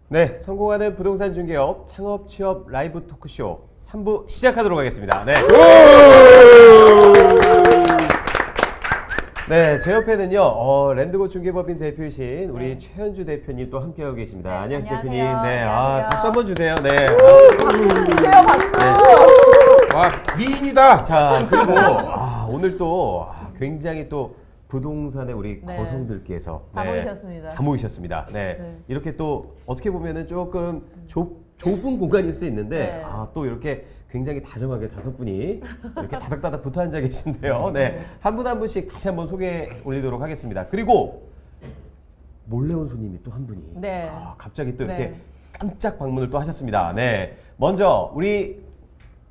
네, 성공하는 부동산 중개업 창업 취업 라이브 토크쇼 3부 시작하도록 하겠습니다. 네. 네, 제 옆에는요, 랜드고 중개법인 대표이신 우리 최현주 대표님 또 함께하고 계십니다. 네, 안녕하세요, 안녕하세요. 대표님. 네, 안녕하세요. 박수 한번 주세요. 네. 박수 주세요, 박수. 와, 미인이다. 자, 그리고 오늘 또 굉장히 또 부동산의 우리 네. 거성들께서 다 모이셨습니다. 다 모이셨습니다. 네. 네. 이렇게 또 어떻게 보면은 조금 좁은 공간일 수 있는데 네. 또 이렇게 굉장히 다정하게 5분이 이렇게 다닥다닥 붙어 앉아 계신데요. 네. 한 분 한 분씩 다시 한번 소개 올리도록 하겠습니다. 그리고 몰래 온 손님이 또 한 분이 네. 갑자기 또 이렇게 네. 깜짝 방문을 또 하셨습니다. 네. 먼저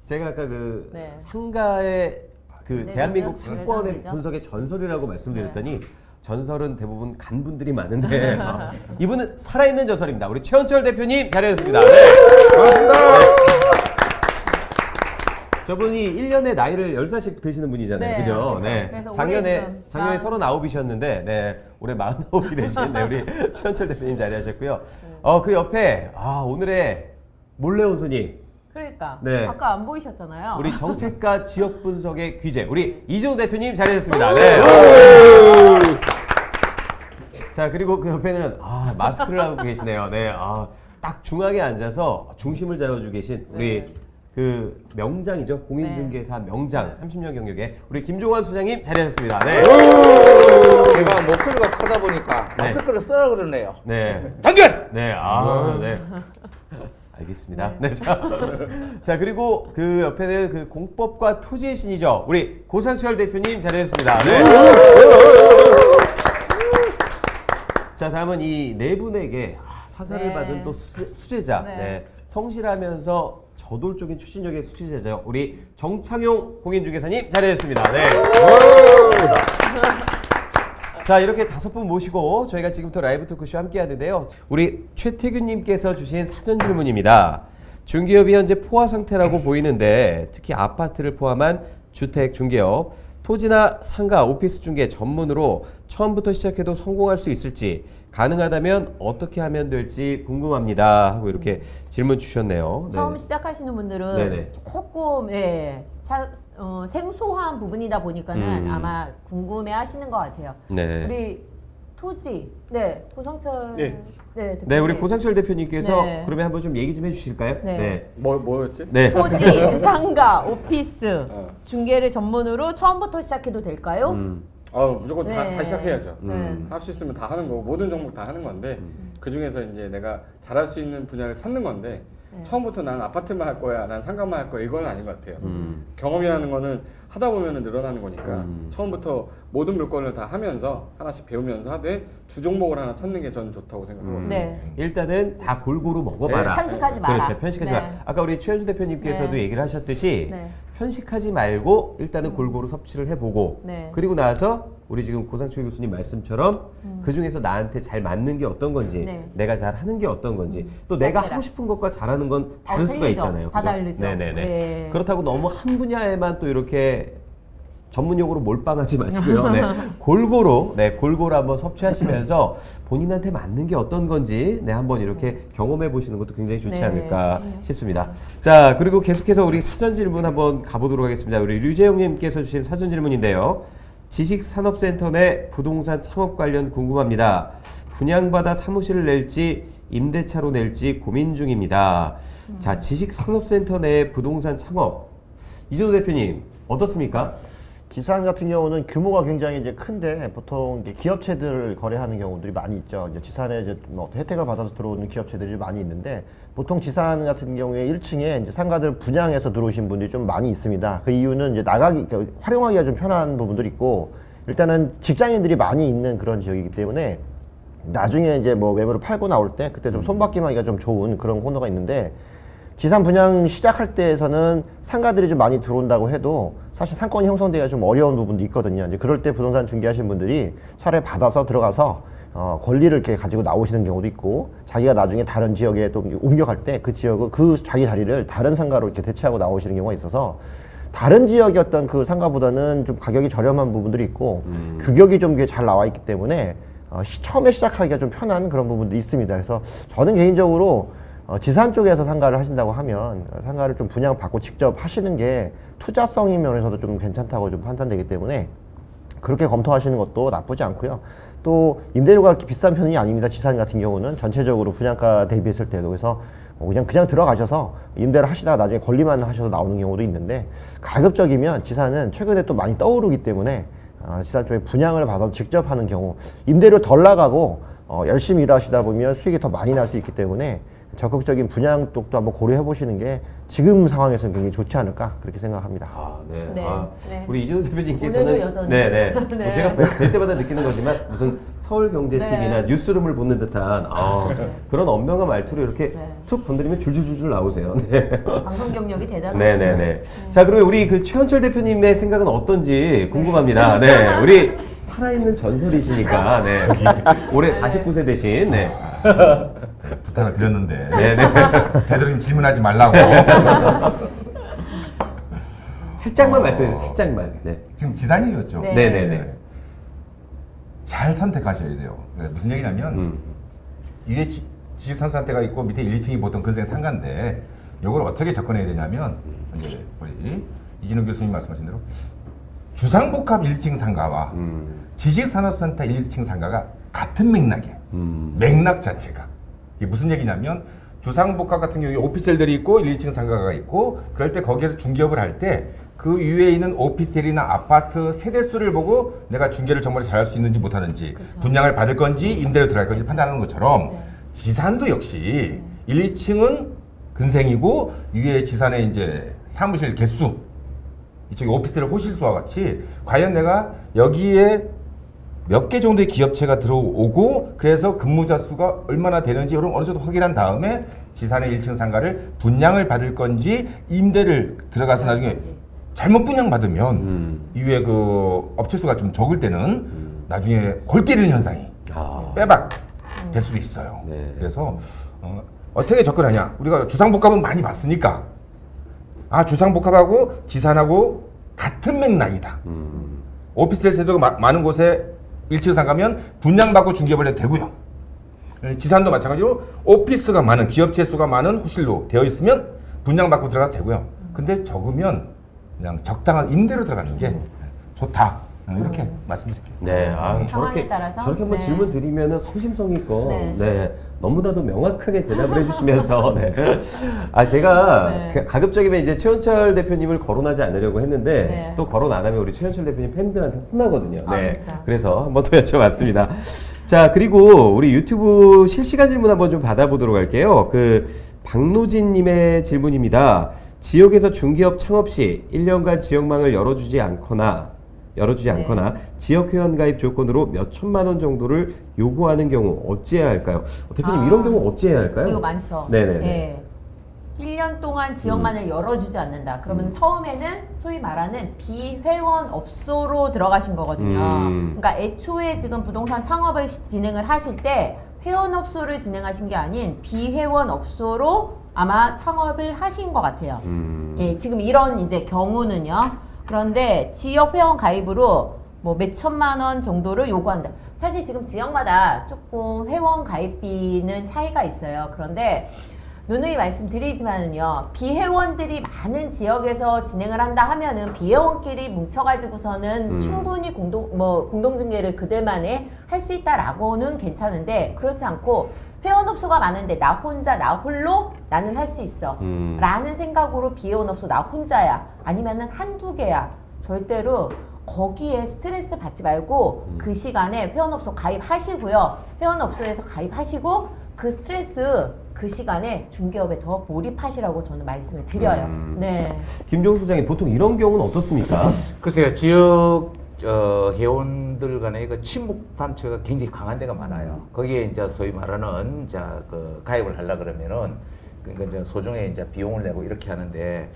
제가 아까 네. 상가의 네, 대한민국 네, 상권의 네, 네. 분석의 전설이라고 말씀드렸더니 전설은 대부분 간 분들이 많은데 이분은 살아있는 전설입니다. 우리 최원철 대표님 자리하셨습니다. 네. 반갑습니다. 저분이 1년에 나이를 10살씩 드시는 분이잖아요. 네, 그죠? 그렇죠. 네. 그래서 작년에 올해 좀 39이셨는데 네. 올해 49이 되신 우리 최원철 대표님 자리하셨고요. 그 옆에 오늘의 몰래 온 손님 그러니까 네. 아까 안 보이셨잖아요. 우리 정책과 지역 분석의 귀재 우리 이종우 대표님 자리하셨습니다. 네. 자, 그리고 그 옆에는 마스크를 하고 계시네요. 네. 딱 중앙에 앉아서 중심을 잡아주고 계신 우리 네. 그 명장이죠. 공인중개사 명장 30년 경력의 우리 김종환 소장님 자리하셨습니다. 네. 제가 목소리가 크다 보니까 네. 마스크를 쓰라 그러네요. 네. 당근! 네. 네. 알겠습니다. 네. 자, 그리고 그 옆에는 그 공법과 토지의 신이죠. 우리 고상철 대표님 자리하셨습니다. 네. 자, 다음은 이 네 분에게 사사를 네. 받은 또 수제자, 네. 네. 성실하면서 저돌적인 추진력의 수제자죠. 우리 정창용 공인중개사님 자리하셨습니다. 네. 자, 이렇게 5분 모시고 저희가 지금부터 라이브 토크쇼 함께 하는데요. 우리 최태균님께서 주신 사전 질문입니다. 중개업이 현재 포화 상태라고 보이는데 특히 아파트를 포함한 주택 중개업, 토지나 상가, 오피스 중개 전문으로 처음부터 시작해도 성공할 수 있을지, 가능하다면 어떻게 하면 될지 궁금합니다 하고 이렇게 질문 주셨네요. 처음 네. 시작하시는 분들은 네네. 조금 생소한 부분이다 보니까는 아마 궁금해하시는 것 같아요. 네. 우리 토지, 고상철, 네. 대표님. 네, 우리 고상철 대표님께서 네. 그러면 한번 좀 얘기 좀 해주실까요? 네. 뭐였지? 네. 토지, 상가, 오피스 어. 중개를 전문으로 처음부터 시작해도 될까요? 무조건 네. 다 시작해야죠. 네. 할 수 있으면 다 하는 거고 모든 종목 다 하는 건데 그 중에서 이제 내가 잘할 수 있는 분야를 찾는 건데 처음부터 난 아파트만 할 거야, 난 상가만 할 거야 이건 아닌 것 같아요. 경험이라는 거는 하다 보면 늘어나는 거니까 처음부터 모든 물건을 다 하면서 하나씩 배우면서 하되 주 종목을 하나 찾는 게 저는 좋다고 생각하거든요. 네. 일단은 다 골고루 먹어봐라. 네, 편식하지 마라. 그렇죠. 편식하지 네. 마라. 아까 우리 최현주 대표님께서도 네. 얘기를 하셨듯이 네. 편식하지 말고 일단은 골고루 섭취를 해보고 네. 그리고 나서 우리 지금 고상철 교수님 말씀처럼 그 중에서 나한테 잘 맞는 게 어떤 건지 네. 내가 잘 하는 게 어떤 건지 또 내가 시작해라. 하고 싶은 것과 잘하는 건 다를 수가 틀리죠. 있잖아요. 다 그죠? 다르죠. 네네네. 네. 그렇다고 너무 한 분야에만 또 이렇게 전문용어로 몰빵하지 마시고요. 네. 골고루 한번 섭취하시면서 본인한테 맞는 게 어떤 건지 한번 이렇게 경험해 보시는 것도 굉장히 좋지 네. 않을까 싶습니다. 자, 그리고 계속해서 우리 사전 질문 한번 가보도록 하겠습니다. 우리 류재용님께서 주신 사전 질문인데요. 지식산업센터 내 부동산 창업 관련 궁금합니다. 분양받아 사무실을 낼지 임대차로 낼지 고민 중입니다. 자, 지식산업센터 내 부동산 창업 이종우 대표님 어떻습니까? 지산 같은 경우는 규모가 굉장히 이제 큰데 보통 이제 기업체들 거래하는 경우들이 많이 있죠. 이제 지산에 이제 뭐 혜택을 받아서 들어오는 기업체들이 많이 있는데 보통 지산 같은 경우에 1층에 이제 상가들 분양해서 들어오신 분들이 좀 많이 있습니다. 그 이유는 이제 그러니까 활용하기가 좀 편한 부분들이 있고 일단은 직장인들이 많이 있는 그런 지역이기 때문에 나중에 이제 뭐 매물을 팔고 나올 때 그때 좀 손바뀜 하기가 좀 좋은 그런 코너가 있는데 지산 분양 시작할 때에서는 상가들이 좀 많이 들어온다고 해도 사실 상권이 형성되기가 좀 어려운 부분도 있거든요. 이제 그럴 때 부동산 중개하시는 분들이 차라리 받아서 들어가서 권리를 이렇게 가지고 나오시는 경우도 있고 자기가 나중에 다른 지역에 또 옮겨갈 때 그 지역을 그 자기 자리를 다른 상가로 이렇게 대체하고 나오시는 경우가 있어서 다른 지역의 어떤 그 상가보다는 좀 가격이 저렴한 부분들이 있고 규격이 좀 잘 나와 있기 때문에 처음에 시작하기가 좀 편한 그런 부분도 있습니다. 그래서 저는 개인적으로 지산 쪽에서 상가를 하신다고 하면 상가를 좀 분양받고 직접 하시는 게 투자성인 면에서도 좀 괜찮다고 좀 판단되기 때문에 그렇게 검토하시는 것도 나쁘지 않고요. 또 임대료가 그렇게 비싼 편이 아닙니다. 지산 같은 경우는 전체적으로 분양가 대비했을 때도. 그래서 그냥 들어가셔서 임대를 하시다가 나중에 권리만 하셔서 나오는 경우도 있는데, 가급적이면 지산은 최근에 또 많이 떠오르기 때문에 지산 쪽에 분양을 받아서 직접 하는 경우, 임대료 덜 나가고 열심히 일하시다 보면 수익이 더 많이 날 수 있기 때문에 적극적인 분양 쪽도 한번 고려해 보시는 게 지금 상황에서는 굉장히 좋지 않을까 그렇게 생각합니다. 네. 네. 네. 우리 이준호 대표님께서는 오늘도 여전히. 네네. 네. 제가 뵐 때마다 느끼는 거지만 무슨 서울경제TV나 네. 뉴스룸을 보는 듯한 그런 언명한 말투로 이렇게 툭 건드리면 줄줄줄줄 나오세요. 네. 방송 경력이 대단하죠. 네네네. 자, 그러면 우리 그 최현철 대표님의 생각은 어떤지 궁금합니다. 네. 우리 살아있는 전설이시니까, 네. 올해 49세 되신, 네. 부탁을 드렸는데 네네. 되도록 질문하지 말라고. 살짝만 말씀해주세요. 살짝만. 네. 지금 지산이었죠. 네. 네네네. 잘 선택하셔야 돼요. 무슨 얘기냐면 이게 지산 상태가 있고 밑에 1, 2층이 보통 근생 상가인데 이걸 어떻게 접근해야 되냐면 이제 우리 이진우 교수님 말씀하신 대로 주상복합 1층 상가와 지식산업센터 1, 2층 상가가 같은 맥락이에요. 맥락 자체가. 이게 무슨 얘기냐면 주상복합 같은 경우에 오피스텔들이 있고 1, 2층 상가가 있고 그럴 때 거기에서 중개업을 할 때 그 위에 있는 오피스텔이나 아파트 세대수를 보고 내가 중개를 정말 잘할 수 있는지 못하는지 그쵸. 분양을 받을 건지 임대료 들어갈 건지 판단하는 것처럼 네. 지산도 역시 1, 2층은 근생이고 위에 지산의 이제 사무실 개수 이쪽에 오피스텔 호실수와 같이 과연 내가 여기에 몇 개 정도의 기업체가 들어오고 그래서 근무자 수가 얼마나 되는지 이런 어느 정도 확인한 다음에 지산의 1층 상가를 분양을 받을 건지 임대를 들어가서 나중에 잘못 분양받으면 이후에 그 업체 수가 좀 적을 때는 나중에 골 때리는 현상이 빼박 될 수도 있어요. 네. 그래서 어떻게 접근하냐? 우리가 주상복합은 많이 봤으니까 주상복합하고 지산하고 같은 맥락이다. 오피스텔 세도가 많은 곳에 1층 상가면 분양받고 중개업을 해도 되고요. 지산도 마찬가지로 오피스가 많은 기업체 수가 많은 호실로 되어 있으면 분양받고 들어가도 되고요. 근데 적으면 그냥 적당한 임대로 들어가는 게 좋다. 이렇게 말씀드릴게요. 네, 상황에 저렇게 따라서? 저렇게 한번 네. 질문 드리면은 성심성의껏 네. 너무나도 명확하게 대답을 해주시면서 제가 네. 가급적이면 이제 최현철 대표님을 거론하지 않으려고 했는데 네. 또 거론 안 하면 우리 최현철 대표님 팬들한테 혼나거든요. 네, 그렇죠. 그래서 한번 더 여쭤봤습니다. 자, 그리고 우리 유튜브 실시간 질문 한번 좀 받아보도록 할게요. 그 박노진님의 질문입니다. 지역에서 중개업 창업 시 1년간 지역망을 열어주지 않거나 지역 회원 가입 조건으로 몇 천만 원 정도를 요구하는 경우 어찌해야 할까요? 대표님 이런 경우 어찌해야 할까요? 이거 많죠. 네네네. 네. 1년 동안 지역만을 열어주지 않는다. 그러면 처음에는 소위 말하는 비회원 업소로 들어가신 거거든요. 그러니까 애초에 지금 부동산 창업을 진행을 하실 때 회원 업소를 진행하신 게 아닌 비회원 업소로 아마 창업을 하신 것 같아요. 예, 지금 이런 이제 경우는요. 그런데 지역 회원 가입으로 뭐 몇 천만 원 정도를 요구한다. 사실 지금 지역마다 조금 회원 가입비는 차이가 있어요. 그런데 누누이 말씀드리지만은요, 비회원들이 많은 지역에서 진행을 한다 하면은 비회원끼리 뭉쳐가지고서는 충분히 공동중개를 그들만에 할 수 있다라고는 괜찮은데, 그렇지 않고 회원업소가 많은데 나 혼자 나 홀로 나는 할 수 있어 라는 생각으로 비회원업소 나 혼자야 아니면은 한두 개야, 절대로 거기에 스트레스 받지 말고 그 시간에 회원업소 가입하시고요. 회원업소에서 가입하시고 그 스트레스 그 시간에 중개업에 더 몰입하시라고 저는 말씀을 드려요. 네. 김종수 소장님 보통 이런 경우는 어떻습니까? 글쎄요, 지역 회원들 간의 그 친목 단체가 굉장히 강한 데가 많아요. 거기에 이제 소위 말하는 그 가입을 하려 그러면은 그러니까 이제 소정에 이제 비용을 내고 이렇게 하는데,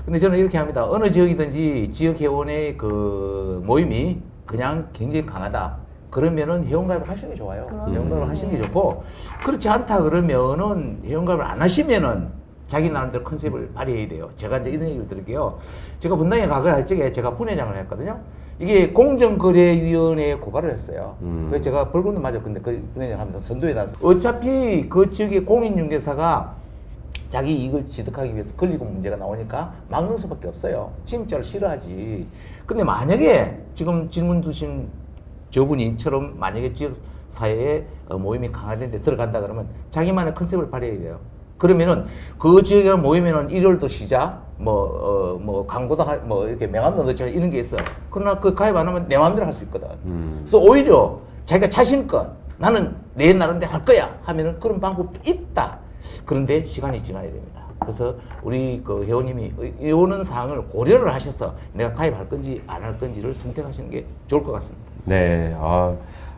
근데 저는 이렇게 합니다. 어느 지역이든지 지역 회원의 그 모임이 그냥 굉장히 강하다. 그러면은 회원가입을 하시는 게 좋아요. 회원가입을 하시는 게 좋고, 그렇지 않다 그러면은 회원가입을 안 하시면은 자기 나름대로 컨셉을 발휘해야 돼요. 제가 이제 이런 얘기를 드릴게요. 제가 분당에 가거할 적에 제가 분회장을 했거든요. 이게 공정거래위원회에 고발을 했어요. 그래서 제가 벌금도 맞았는데 그냥 하면서 선도에 나서 어차피 그 지역의 공인중개사가 자기 이익을 취득하기 위해서 권리금 문제가 나오니까 막는 수밖에 없어요. 진짜를 싫어하지. 근데 만약에 지금 질문 주신 저분이처럼 만약에 지역 사회에 모임이 강화된 데 들어간다 그러면 자기만의 컨셉을 발휘해야 돼요. 그러면은 그 지역에 모이면은 일요일도 시작, 뭐 광고도 뭐 이렇게 명함도 넣자 이런 게 있어. 그러나 그 가입 안 하면 내 마음대로 할 수 있거든. 그래서 오히려 자기가 자신껏 나는 내 나름대로 할 거야 하면은 그런 방법도 있다. 그런데 시간이 지나야 됩니다. 그래서 우리 그 회원님이 이오는 사항을 고려를 하셔서 내가 가입할 건지 안 할 건지를 선택하시는 게 좋을 것 같습니다. 네.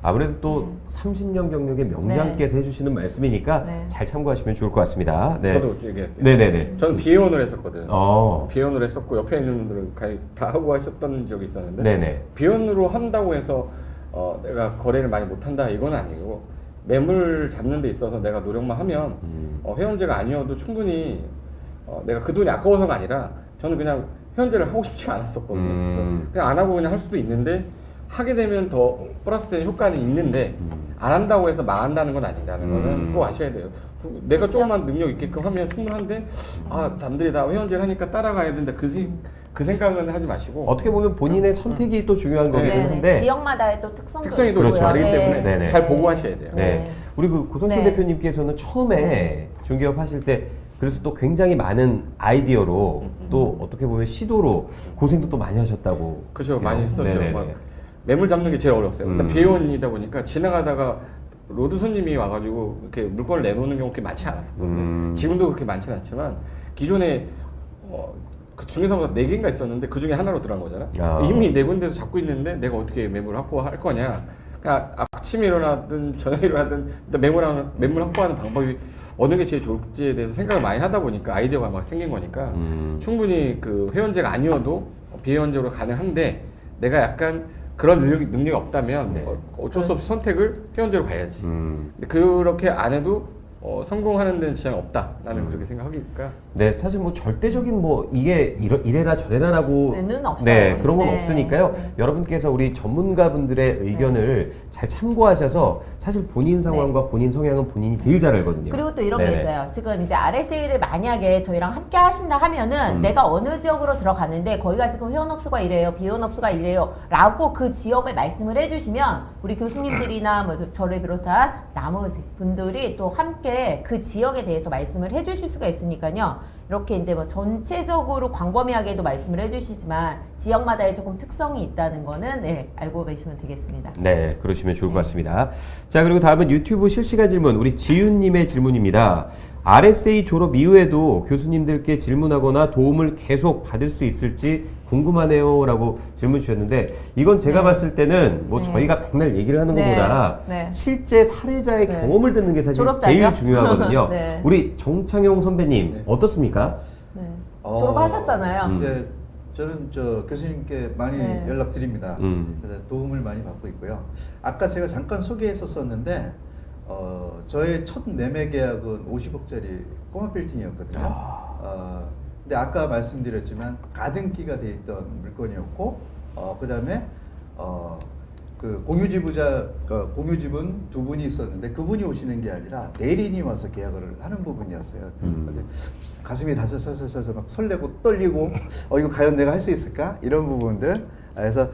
아무래도 또 30년 경력의 명장께서 해주시는 말씀이니까 네. 잘 참고하시면 좋을 것 같습니다. 네. 저도 얘기할게요. 네네네. 저는 비회원을 했었거든요. 어. 비회원을 했었고 옆에 있는 분들은 가입 다 하고 하셨던 적이 있었는데 네네. 비회원으로 한다고 해서 내가 거래를 많이 못한다 이건 아니고 매물 잡는 데 있어서 내가 노력만 하면 회원제가 아니어도 충분히 내가 그 돈이 아까워서가 아니라 저는 그냥 회원제를 하고 싶지 않았었거든요. 그래서 그냥 안 하고 그냥 할 수도 있는데 하게 되면 더 플러스 되는 효과는 있는데 안 한다고 해서 망한다는 건 아니라는 거는 꼭 아셔야 돼요. 내가 조금만 능력 있게끔 하면 충분한데 남들이 다 회원제를 하니까 따라가야 된다 그 생각은 하지 마시고 어떻게 보면 본인의 선택이 또 중요한 거긴 네, 한데 지역마다의 또 특성도 특성이 또 있고요. 다르기 때문에 네네. 잘 보고 하셔야 돼요. 네. 네. 우리 그 고성철 네. 대표님께서는 처음에 중개업 하실 때 그래서 또 굉장히 많은 아이디어로 또 어떻게 보면 시도로 고생도 또 많이 하셨다고. 그렇죠. 많이 했었죠. 네네네. 막 매물 잡는 게 제일 어려웠어요. 일단 비회원이다 보니까 지나가다가 로드 손님이 와가지고 이렇게 물건을 내놓는 경우 그렇게 많지 않았었거든요. 지금도 그렇게 많지는 않지만 기존에 그 중개사보다 4개인가 있었는데 그 중에 하나로 들어간 거잖아. 이미 4군데에서 잡고 있는데 내가 어떻게 매물 확보할 거냐. 그러니까 아침에 일어나든 저녁에 일어나든 일단 매물 확보하는 방법이 어느 게 제일 좋을지에 대해서 생각을 많이 하다 보니까 아이디어가 막 생긴 거니까 충분히 그 회원제가 아니어도 비회원제로 가능한데 내가 약간 그런 능력이 없다면 네. 어쩔 수 없이 선택을 회원제로 가야지. 근데 그렇게 안 해도 성공하는 데는 지장이 없다. 나는 그렇게 생각하니까. 네, 사실 뭐 절대적인 뭐 이게 이래라 저래라라고 는 없어요. 네, 그런 건 네. 없으니까요. 네. 여러분께서 우리 전문가분들의 의견을 잘 참고하셔서 사실 본인 상황과 본인 성향은 본인이 제일 잘 알거든요. 그리고 또 이런 게 네네. 있어요. 지금 이제 RSA를 만약에 저희랑 함께 하신다 하면은 내가 어느 지역으로 들어갔는데 거기가 지금 회원업소가 이래요, 비회원업소가 이래요 라고 그 지역을 말씀을 해주시면 우리 교수님들이나 뭐 저를 비롯한 나머지 분들이 또 함께 그 지역에 대해서 말씀을 해주실 수가 있으니까요. 이렇게 이제 뭐 전체적으로 광범위하게도 말씀을 해주시지만 지역마다의 조금 특성이 있다는 거는 네, 알고 계시면 되겠습니다. 네, 그러시면 좋을 것 같습니다. 자, 그리고 다음은 유튜브 실시간 질문, 우리 지윤님의 질문입니다. RSA 졸업 이후에도 교수님들께 질문하거나 도움을 계속 받을 수 있을지 궁금하네요 라고 질문 주셨는데 이건 제가 봤을 때는 뭐 저희가 백날 얘기를 하는 네. 것보다 네. 실제 사례자의 네. 경험을 듣는 게 사실 졸업자죠? 제일 중요하거든요. 네. 우리 정창용 선배님 어떻습니까? 네. 졸업하셨잖아요. 이제 저는 저 교수님께 많이 네. 연락드립니다. 그래서 도움을 많이 받고 있고요. 아까 제가 잠깐 소개했었었는데 저의 첫 매매 계약은 50억짜리 꼬마 빌딩이었거든요. 근데 아까 말씀드렸지만 가등기가 돼 있던 물건이었고 그다음에 그 공유집은 두 분이 있었는데 그분이 오시는 게 아니라 대리인이 와서 계약을 하는 부분이었어요. 근데 가슴이 다서서서 막 설레고 떨리고 이거 과연 내가 할 수 있을까 이런 부분들. 그래서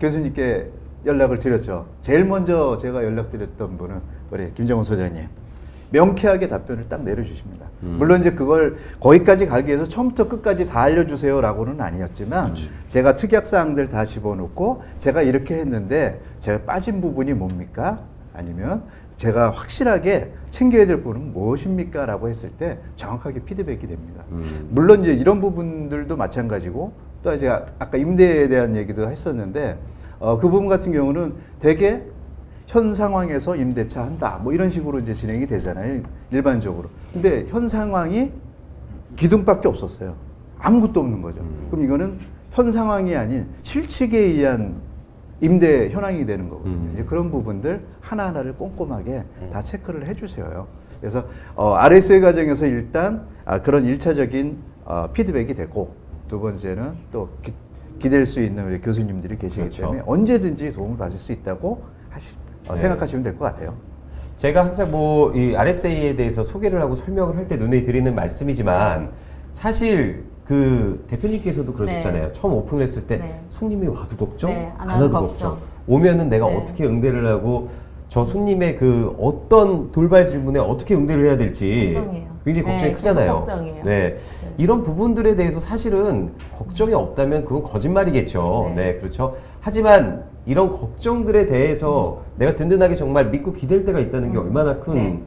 교수님께 연락을 드렸죠. 제일 먼저 제가 연락드렸던 분은 우리 김정훈 소장님. 명쾌하게 답변을 딱 내려주십니다. 물론 이제 그걸 거기까지 가기 위해서 처음부터 끝까지 다 알려주세요라고는 아니었지만 제가 특약사항들 다 집어넣고 제가 이렇게 했는데 제가 빠진 부분이 뭡니까? 아니면 제가 확실하게 챙겨야 될 부분은 무엇입니까? 라고 했을 때 정확하게 피드백이 됩니다. 물론 이제 이런 부분들도 마찬가지고 또 이제 아까 임대에 대한 얘기도 했었는데 그 부분 같은 경우는 되게 현 상황에서 임대차 한다 뭐 이런 식으로 이제 진행이 되잖아요 일반적으로. 근데 현 상황이 기둥밖에 없었어요. 아무것도 없는 거죠. 그럼 이거는 현 상황이 아닌 실측에 의한 임대 현황이 되는 거거든요. 이제 그런 부분들 하나하나를 꼼꼼하게 다 체크를 해주세요. 그래서 RSA 과정에서 일단 그런 일차적인 피드백이 되고 두 번째는 또 기댈 수 있는 우리 교수님들이 계시기 그렇죠. 때문에 언제든지 도움을 받을 수 있다고 네. 생각하시면 될 것 같아요. 제가 항상 뭐 이 RSA에 대해서 소개를 하고 설명을 할 때 눈에 드리는 말씀이지만 사실 그 대표님께서도 그러셨잖아요. 네. 처음 오픈을 했을 때 네. 손님이 와도 걱정, 네, 안 와도 걱정. 오면은 내가 네. 어떻게 응대를 하고 저 손님의 그 어떤 돌발 질문에 어떻게 응대를 해야 될지 걱정이에요. 굉장히 걱정이 네, 크잖아요. 계속 걱정이에요. 네. 이런 부분들에 대해서 사실은 걱정이 없다면 그건 거짓말이겠죠. 네. 네, 그렇죠. 하지만 이런 걱정들에 대해서 내가 든든하게 정말 믿고 기댈 때가 있다는 게 얼마나 큰 네.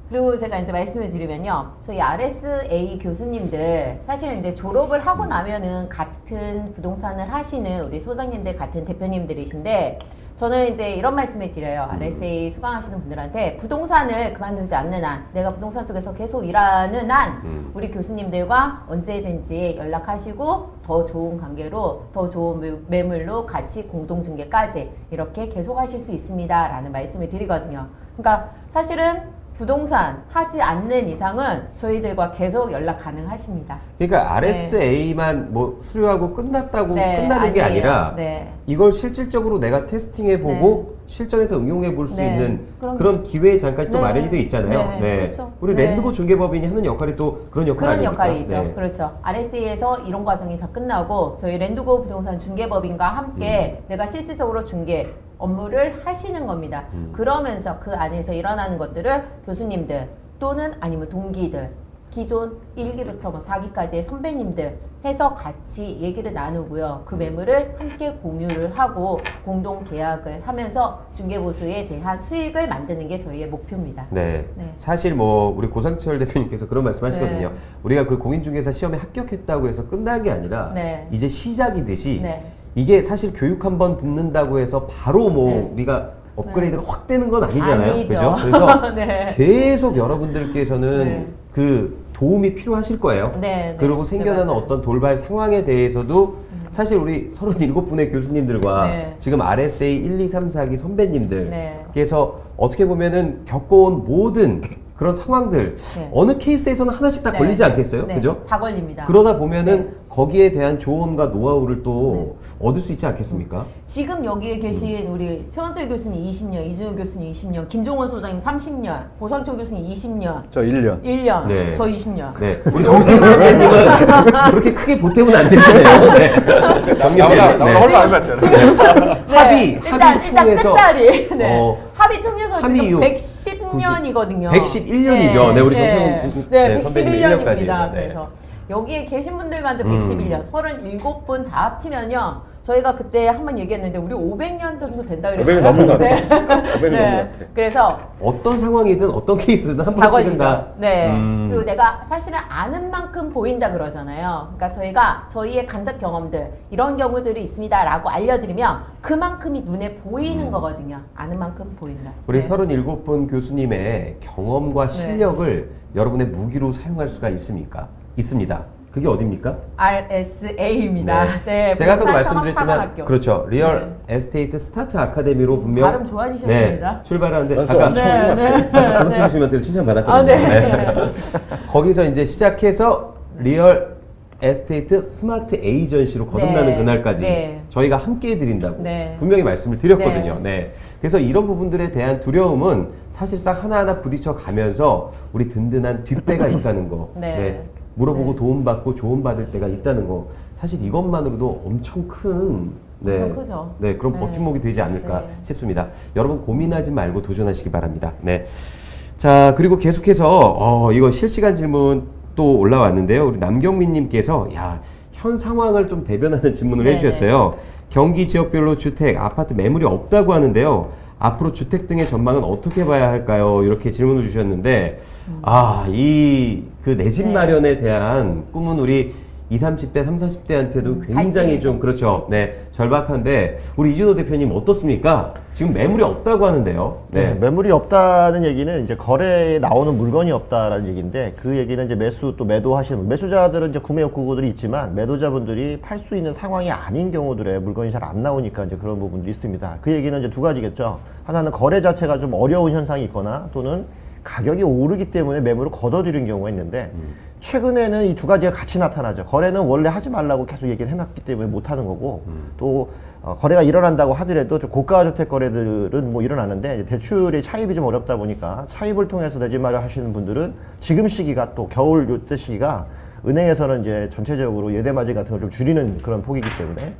그리고 제가 이제 말씀을 드리면요. 저희 RSA 교수님들 사실은 이제 졸업을 하고 나면은 같은 부동산을 하시는 우리 소장님들 같은 대표님들이신데 저는 이제 이런 말씀을 드려요. RSA 수강하시는 분들한테 부동산을 그만두지 않는 한, 내가 부동산 쪽에서 계속 일하는 한 우리 교수님들과 언제든지 연락하시고 더 좋은 관계로 더 좋은 매물로 같이 공동중개까지 이렇게 계속 하실 수 있습니다. 라는 말씀을 드리거든요. 그러니까 사실은 부동산 하지 않는 이상은 저희들과 계속 연락 가능하십니다. 그러니까 RSA만 뭐 수료하고 끝났다고 네, 끝나는 게 아니에요. 아니라 네. 이걸 실질적으로 내가 테스팅해보고 실전에서 응용해 볼 수 네. 있는 그럼요. 그런 기회의 장까지 또 네. 마련이 돼 있잖아요. 네, 그렇죠. 우리 네. 랜드고 중개법인이 하는 역할이 또 그런 역할 그런 아닙니까? 역할이죠. 네. 그렇죠. RSA에서 이런 과정이 다 끝나고 저희 랜드고 부동산 중개법인과 함께 내가 실질적으로 중개 업무를 하시는 겁니다. 그러면서 그 안에서 일어나는 것들을 교수님들 또는 아니면 동기들, 기존 1기부터 뭐 4기까지의 선배님들 해서 같이 얘기를 나누고요. 그 매물을 함께 공유를 하고 공동 계약을 하면서 중개보수에 대한 수익을 만드는 게 저희의 목표입니다. 네. 네. 사실 뭐 우리 고상철 대표님께서 그런 말씀하시거든요. 네. 우리가 그 공인중개사 시험에 합격했다고 해서 끝난 게 아니라 네. 이제 시작이듯이 네. 이게 사실 교육 한번 듣는다고 해서 바로 뭐 네. 우리가 업그레이드가 확 되는 건 아니잖아요. 아니죠. 그죠? 그래서 네. 계속 여러분들께서는 네. 그 도움이 필요하실 거예요. 네, 네. 그리고 생겨나는 네, 맞아요. 어떤 돌발 상황에 대해서도 사실 우리 37분의 교수님들과 네. 지금 RSA 1, 2, 3, 4기 네. 선배님들께서 어떻게 보면은 겪어온 모든 그런 상황들 네. 어느 케이스에서는 하나씩 다 네. 걸리지 않겠어요? 네, 그죠? 다 걸립니다. 그러다 보면은 네. 거기에 대한 조언과 노하우를 또 얻을 수 있지 않겠습니까? 지금 여기에 계신 우리 최원철 교수님 20년, 이준호 교수님 20년, 김종원 소장님 30년, 고상철 교수님 20년, 저 1년. 1년, 네. 저 20년. 네. 우리 정세희 선배님은 그렇게 크게 보태면 안 되시네요. 네. 나보다 훨씬 많은 것 같잖아요. 합의 일단 통해서 끝자리. 네. 합의 통해서 합의 지금 이후 110년이거든요. 111년이죠. 네, 우리 정세훈 네, 선배님 111년입니다. 1년까지. 네. 그래서 여기에 계신 분들만도 111년, 37분 다 합치면요. 저희가 그때 한번 얘기했는데 우리 500년 정도 된다 그랬어요. 500년 넘는 것 같아요. 네. 500년 넘는 것 같아요. 그래서 어떤 상황이든 어떤 케이스든 한 다 번씩은 걸리죠. 다 네. 음. 그리고 내가 사실은 아는 만큼 보인다 그러잖아요. 그러니까 저희가 저희의 간접 경험들 이런 경우들이 있습니다라고 알려드리면 그만큼이 눈에 보이는 거거든요. 아는 만큼 보인다. 우리 네. 37분 교수님의 경험과 실력을 여러분의 무기로 사용할 수가 있습니까? 있습니다. 그게 어딥니까? RSA입니다. 네. 제가 아까도 부동산 말씀드렸지만 창업사관학교. 그렇죠. 리얼 에스테이트 스타트 아카데미로 분명 발음 좋아지셨습니다. 네, 출발하는데 연수 아까 엄청 하는 것 같아요. 박은수 교수님한테도 칭찬 받았거든요. 아, 네. 거기서 이제 시작해서 리얼 에스테이트 스마트 에이전시로 거듭나는 네. 그날까지 네. 저희가 함께 해드린다고 네. 분명히 말씀을 드렸거든요. 네. 그래서 이런 부분들에 대한 두려움은 사실상 하나하나 부딪혀 가면서 우리 든든한 뒷배가 있다는 거. 네. 물어보고 네. 도움받고 조언받을 때가 있다는 거. 사실 이것만으로도 엄청 큰 엄청 크죠. 네, 그런 네. 버팀목이 되지 않을까 네. 싶습니다. 여러분 고민하지 말고 도전하시기 바랍니다. 네. 자, 그리고 계속해서 이거 실시간 질문 또 올라왔는데요. 우리 남경민님께서 현 상황을 좀 대변하는 질문을 네네. 해주셨어요. 경기 지역별로 주택, 아파트 매물이 없다고 하는데요. 앞으로 주택 등의 전망은 어떻게 봐야 할까요? 이렇게 질문을 주셨는데, 이 그 내 집 네. 마련에 대한 꿈은 우리 20, 30대, 30, 40대한테도 굉장히 갈증이죠. 좀 그렇죠. 네, 절박한데 우리 이준호 대표님 어떻습니까? 지금 매물이 없다고 하는데요. 네, 네. 매물이 없다는 얘기는 이제 거래에 나오는 물건이 없다라는 얘기인데 그 얘기는 이제 매수 또 매도하시는 매수자들은 이제 구매 욕구들이 있지만 매도자분들이 팔 수 있는 상황이 아닌 경우들에 물건이 잘 안 나오니까 이제 그런 부분들이 있습니다. 그 얘기는 이제 두 가지겠죠. 하나는 거래 자체가 좀 어려운 현상이 있거나 또는 가격이 오르기 때문에 매물을 걷어들인 경우가 있는데 최근에는 이 두 가지가 같이 나타나죠. 거래는 원래 하지 말라고 계속 얘기를 해놨기 때문에 못 하는 거고 또 거래가 일어난다고 하더라도 좀 고가 주택 거래들은 뭐 일어나는데 이제 대출의 차입이 좀 어렵다 보니까 차입을 통해서 내 집 마련하시는 분들은 지금 시기가 또 겨울 요때 시기가 은행에서는 이제 전체적으로 예대마진 같은 걸 좀 줄이는 그런 폭이기 때문에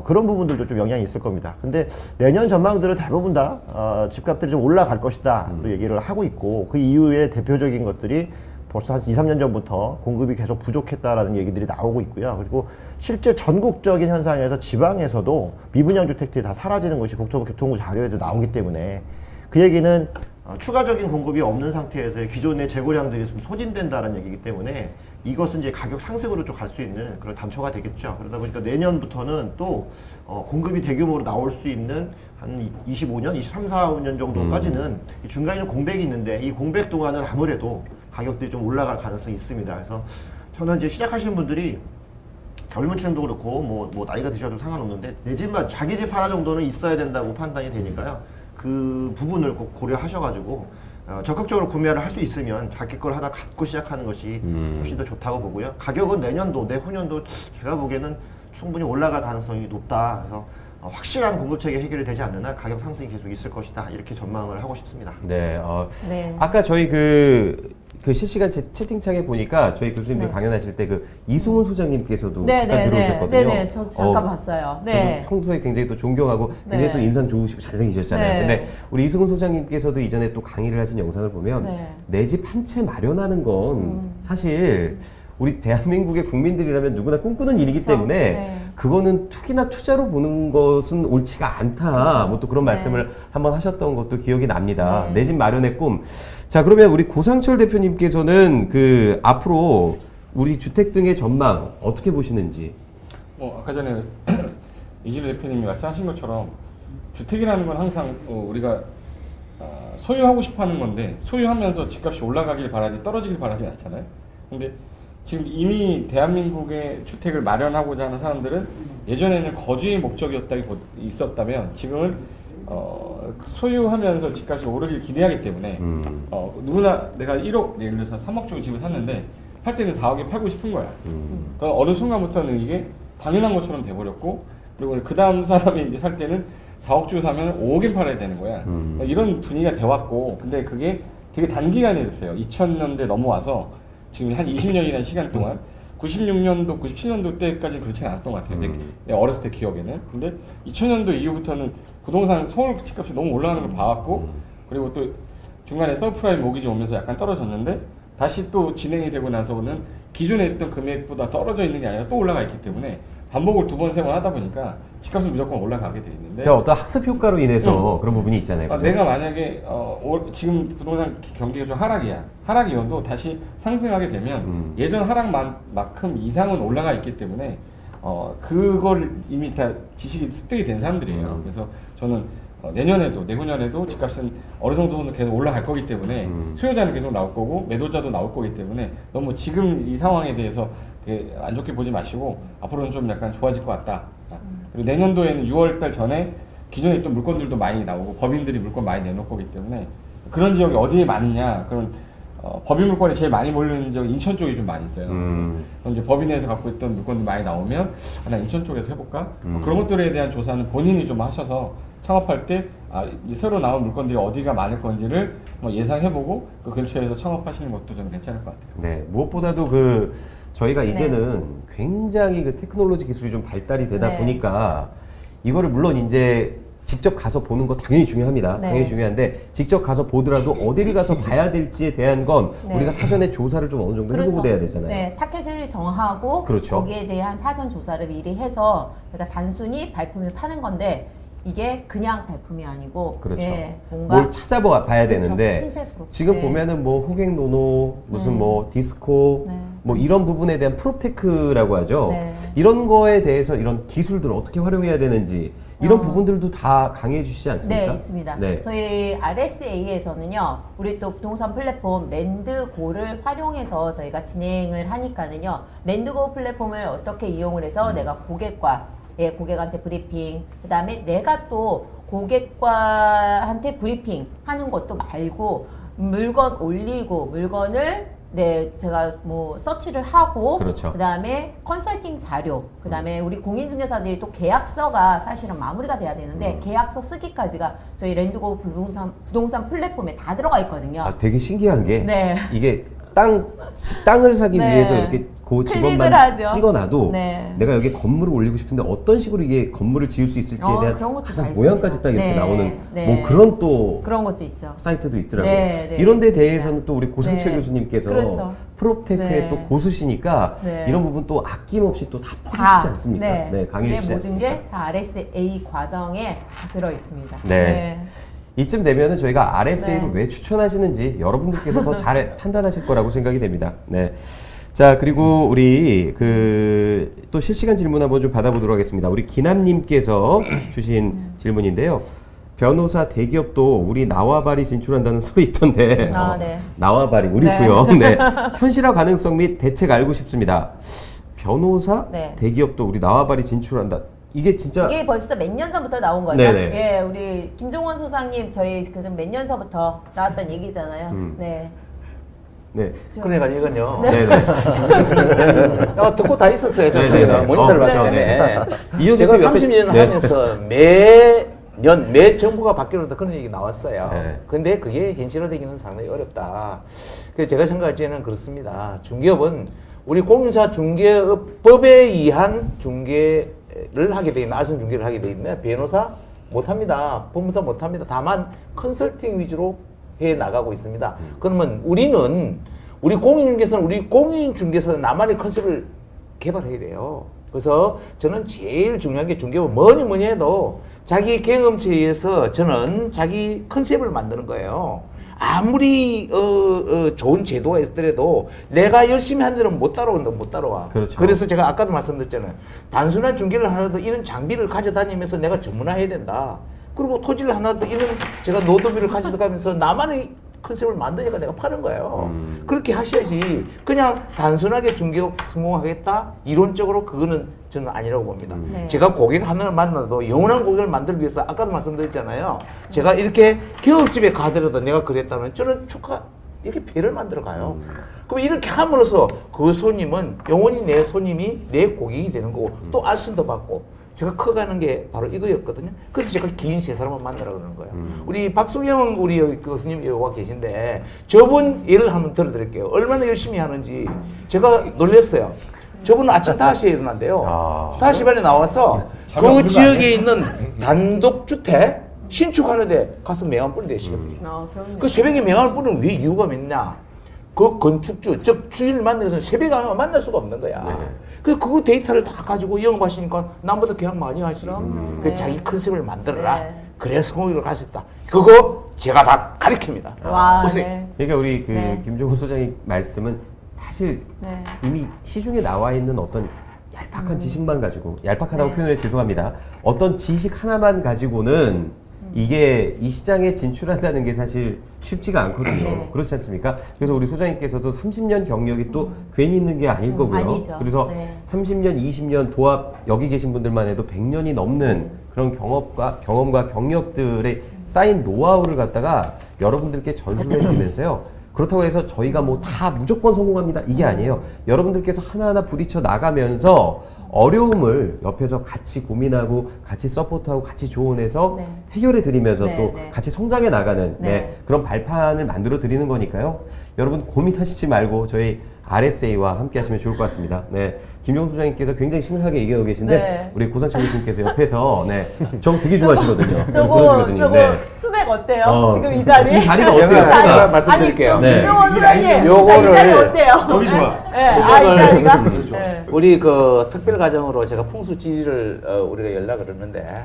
그런 부분들도 좀 영향이 있을 겁니다. 근데 내년 전망들은 대부분 다 집값들이 좀 올라갈 것이다 또 얘기를 하고 있고 그 이후에 대표적인 것들이 벌써 한 2, 3년 전부터 공급이 계속 부족했다라는 얘기들이 나오고 있고요. 그리고 실제 전국적인 현상에서 지방에서도 미분양 주택들이 다 사라지는 것이 국토교통부 자료에도 나오기 때문에 그 얘기는 추가적인 공급이 없는 상태에서 기존의 재고량들이 좀 소진된다는 얘기이기 때문에 이것은 이제 가격 상승으로 좀 갈 수 있는 그런 단초가 되겠죠. 그러다 보니까 내년부터는 또 공급이 대규모로 나올 수 있는 한 25년, 23, 4년 정도까지는 이 중간에 공백이 있는데 이 공백 동안은 아무래도 가격들이 좀 올라갈 가능성이 있습니다. 그래서 저는 이제 시작하시는 분들이 젊은 층도 그렇고 뭐 나이가 드셔도 상관없는데 내 집만 자기 집 하나 정도는 있어야 된다고 판단이 되니까요. 그 부분을 꼭 고려하셔가지고 적극적으로 구매를 할 수 있으면 자기 걸 하나 갖고 시작하는 것이 훨씬 더 좋다고 보고요. 가격은 내년도, 내후년도 제가 보기에는 충분히 올라갈 가능성이 높다. 그래서 확실한 공급 체계 해결이 되지 않는 한 가격 상승이 계속 있을 것이다. 이렇게 전망을 하고 싶습니다. 네. 네. 아까 저희 그 실시간 채팅창에 보니까 저희 교수님들 네. 강연하실 때 그 이승훈 소장님께서도 네, 잠깐 네, 들어오셨거든요. 네, 네, 저 잠깐 봤어요. 네. 저도 평소에 굉장히 또 존경하고 굉장히 네. 또 인상 좋으시고 잘생기셨잖아요. 네. 근데 우리 이승훈 소장님께서도 이전에 또 강의를 하신 영상을 보면 네. 내 집 한 채 마련하는 건 사실 우리 대한민국의 국민들이라면 누구나 꿈꾸는 일이기 그쵸? 때문에 네. 그거는 투기나 투자로 보는 것은 옳지가 않다. 뭐 또 그런 네. 말씀을 한번 하셨던 것도 기억이 납니다. 네. 내 집 마련의 꿈. 자, 그러면 우리 고상철 대표님께서는 그 앞으로 우리 주택 등의 전망 어떻게 보시는지. 아까 전에 이진우 대표님이 말씀하신 것처럼 주택이라는 건 항상 우리가 소유하고 싶어하는 건데 소유하면서 집값이 올라가길 바라지 떨어지길 바라지 않잖아요. 근데 지금 이미 대한민국의 주택을 마련하고자 하는 사람들은 예전에는 거주의 목적이었다 있었다면 지금은 소유하면서 집값이 오르길 기대하기 때문에 누구나 내가 1억 예를 들어서 3억 주고 집을 샀는데 팔 때는 4억에 팔고 싶은 거야. 그럼 어느 순간부터는 이게 당연한 것처럼 돼버렸고 그리고 그 다음 사람이 이제 살 때는 4억 주고 사면 5억에 팔아야 되는 거야. 이런 분위기가 돼왔고 근데 그게 되게 단기간에 됐어요. 2000년대 넘어와서 지금 한 20년이라는 시간 동안 96년도, 97년도 때까지 그렇지 않았던 것 같아요. 어렸을 때 기억에는. 근데 2000년도 이후부터는 부동산 서울 집값이 너무 올라가는 걸 봐왔고 그리고 또 중간에 서프라임 모기지 오면서 약간 떨어졌는데 다시 또 진행이 되고 나서는 기존에 있던 금액보다 떨어져 있는 게 아니라 또 올라가 있기 때문에 반복을 2번, 3번 하다 보니까 집값은 무조건 올라가게 돼 있는데 제가 어떤 학습 효과로 인해서 그런 부분이 있잖아요. 그죠? 내가 만약에 지금 부동산 경기가 좀 하락이야. 하락이어도 다시 상승하게 되면 예전 하락만큼 이상은 올라가 있기 때문에 그걸 이미 다 지식이 습득이 된 사람들이에요. 그래서 저는 내년에도 내후년에도 집값은 어느 정도는 계속 올라갈 거기 때문에 수요자는 계속 나올 거고 매도자도 나올 거기 때문에 너무 지금 이 상황에 대해서 되게 안 좋게 보지 마시고 앞으로는 좀 약간 좋아질 것 같다. 그리고 내년도에는 6월달 전에 기존에 있던 물건들도 많이 나오고 법인들이 물건 많이 내놓을 거기 때문에 그런 지역이 어디에 많으냐 그런 법인 물건이 제일 많이 몰리는 지역이 인천 쪽이 좀 많이 있어요. 그럼 이제 법인에서 갖고 있던 물건들이 많이 나오면 나 인천 쪽에서 해볼까? 그런 것들에 대한 조사는 본인이 좀 하셔서 창업할 때 이제 새로 나온 물건들이 어디가 많을 건지를 예상해보고 그 근처에서 창업하시는 것도 저는 괜찮을 것 같아요. 네, 무엇보다도 저희가 이제는 굉장히 그 테크놀로지 기술이 좀 발달이 되다 네. 보니까 이거를 물론 이제 직접 가서 보는 거 당연히 중요합니다. 네. 당연히 중요한데 직접 가서 보더라도 어디를 가서 봐야 될지에 대한 건 네. 우리가 사전에 조사를 좀 어느 정도 해보고 돼야 되잖아요. 네, 타켓을 정하고 그렇죠. 거기에 대한 사전 조사를 미리 해서 그러니까 단순히 발품을 파는 건데 이게 그냥 발품이 아니고 그렇죠. 뭔가 뭘 찾아봐야 그렇죠. 되는데 핀셋으로. 지금 네. 보면은 뭐 호갱노노 무슨 뭐 디스코 네. 뭐 이런 부분에 대한 프로테크라고 하죠. 네. 이런 거에 대해서 이런 기술들을 어떻게 활용해야 되는지 이런 부분들도 다 강의해 주시지 않습니까? 네, 있습니다. 네. 저희 RSA에서는요, 우리 또 부동산 플랫폼 랜드고를 활용해서 저희가 진행을 하니까는요, 랜드고 플랫폼을 어떻게 이용을 해서 내가 고객한테 브리핑, 그 다음에 내가 또 고객과한테 브리핑 하는 것도 말고, 물건 올리고 물건을 네, 제가 뭐 서치를 하고 그렇죠. 그다음에 컨설팅 자료, 그다음에 우리 공인중개사들이 또 계약서가 사실은 마무리가 돼야 되는데 계약서 쓰기까지가 저희 랜드고 부동산 플랫폼에 다 들어가 있거든요. 아, 되게 신기한 게 네. 이게 땅을 사기 네. 위해서 이렇게 그 클릭을 직원만 하죠. 찍어놔도 네. 내가 여기 건물을 올리고 싶은데 어떤 식으로 이게 건물을 지을 수 있을지에 대한 그런 것도 가장 잘 모양까지 씁니다. 딱 이렇게 네. 나오는 네. 뭐 그런 또 그런 것도 있죠. 사이트도 있더라고요. 네, 네, 이런 데 있습니다. 대해서는 또 우리 고상철 네. 교수님께서 그렇죠. 프로테크의 네. 또 고수시니까 네. 이런 부분 또 아낌없이 또 다 퍼주시지 다, 않습니까? 네. 강의해 주시지 모든 않습니까? 게 다 RSA 과정에 다 들어 있습니다. 네. 이쯤 되면은 저희가 RSA를 네. 왜 추천하시는지 여러분들께서 더 잘 판단하실 거라고 생각이 됩니다. 네. 자, 그리고 우리 또 실시간 질문 한번 좀 받아보도록 하겠습니다. 우리 기남님께서 주신 질문인데요. 변호사 대기업도 우리 나와바리 진출한다는 소리 있던데. 네. 나와바리 우리 네. 있고요. 네. 현실화 가능성 및 대책 알고 싶습니다. 변호사 네. 대기업도 우리 나와바리 진출한다. 이게 진짜 이게 벌써 몇 년 전부터 나온 거죠. 네네. 예, 우리 김종원 소장님 저희 그좀 몇 년 전부터 나왔던 얘기잖아요. 네. 네. 그러니까 이건요. 네. 네. 듣고 다 있었어요. 저 네네네. 모니터를 봤을 그렇죠. 때는. 이현주 제가 옆에- 30년 네. 하면서 매 정부가 바뀌어도 그런 얘기 나왔어요. 네. 근데 그게 현실화되기는 상당히 어렵다. 그래서 제가 생각할 때는 그렇습니다. 중개업은 우리 공인사 중개업법에 의한 중개를 하게 되어 있는, 알선 중개를 하게 되어 있는 변호사 못합니다. 법무사 못합니다. 다만 컨설팅 위주로 해 나가고 있습니다. 그러면 우리 공인중개사는 우리 공인중개사 나만의 컨셉을 개발해야 돼요. 그래서 저는 제일 중요한 게 중개업은 뭐니 해도 자기 경험치에 의해서 저는 자기 컨셉을 만드는 거예요. 아무리 좋은 제도가 있더라도 내가 열심히 한 데는 못 따라온다, 못 따라와. 그렇죠. 그래서 제가 아까도 말씀드렸잖아요. 단순한 중개를 하나도 이런 장비를 가져다니면서 내가 전문화해야 된다. 그리고 토지를 하나도 이런 제가 노드비를 가져가면서 나만의 컨셉을 만드니까 내가 파는 거예요. 그렇게 하셔야지. 그냥 단순하게 중개업 성공하겠다? 이론적으로 그거는 저는 아니라고 봅니다. 네. 제가 고객 하나를 만나도 영원한 고객을 만들기 위해서 아까도 말씀드렸잖아요. 제가 이렇게 기업집에 가더라도 내가 그랬다면 저는 이렇게 배를 만들어 가요. 그럼 이렇게 함으로써 그 손님은 영원히 내 손님이 내 고객이 되는 거고 또 알선도 받고 제가 커가는 게 바로 이거였거든요. 그래서 제가 긴 세 사람을 만나라 그러는 거예요. 우리 박수경 우리 교수님 여기 와 계신데 저분 예를 한번 들어드릴게요. 얼마나 열심히 하는지 제가 놀랐어요. 저분은 아침 5시에 일어난대요. 5시 반에 나와서 그 지역에 있는 단독주택 신축하는데 가서 명함 뿌린대 시간이. 그럼요. 그 새벽에 명함을 뿌리는 왜 이유가 있냐? 그 건축주, 즉 주인을 만나서 새벽에 만날 수가 없는 거야. 그거 데이터를 다 가지고 영업하시니까 남보다 계약 많이 하시. 그럼요. 그 네. 자기 컨셉을 만들어라. 네. 그래서 성공을 갈 수 있다. 그거 제가 다 가르칩니다. 와, 보세요. 네. 그러니까 우리 네. 김종훈 소장의 말씀은 사실 네. 이미 시중에 나와 있는 어떤 얄팍한 지식만 가지고 얄팍하다고 네. 표현해 죄송합니다. 어떤 지식 하나만 가지고는 이게 이 시장에 진출한다는 게 사실 쉽지가 않거든요. 네. 그렇지 않습니까? 그래서 우리 소장님께서도 30년 경력이 또 괜히 있는 게 아닐 거고요. 아니죠. 그래서 네. 30년, 20년 도합 여기 계신 분들만 해도 100년이 넘는 그런 경험과 경력들의 쌓인 노하우를 갖다가 여러분들께 전수해 드리면서요. 그렇다고 해서 저희가 뭐 다 무조건 성공합니다. 이게 아니에요. 여러분들께서 하나하나 부딪혀 나가면서 어려움을 옆에서 같이 고민하고 같이 서포트하고 같이 조언해서 네. 해결해 드리면서 네, 또 네. 같이 성장해 나가는 네. 그런 발판을 만들어 드리는 거니까요. 여러분 고민하시지 말고 저희 RSA와 함께 하시면 좋을 것 같습니다. 네. 김종훈 소장님께서 굉장히 심각하게 얘기하고 계신데 네. 우리 고상철 교수님께서 옆에서 저거 되게 좋아하시거든요. 저거 고상철 교수님. 네. 수백 어때요? 어, 지금 이 자리? 이 자리가 제가 어때요? 제가 말씀드릴게요. 아니, 네. 김종원 소장님, 요거를 이 자리 어때요? 너무 좋아. 네, 이 자리가. 너무 좋아. 네. 우리 그 특별 과정으로 제가 풍수지리를 우리가 연락을 했는데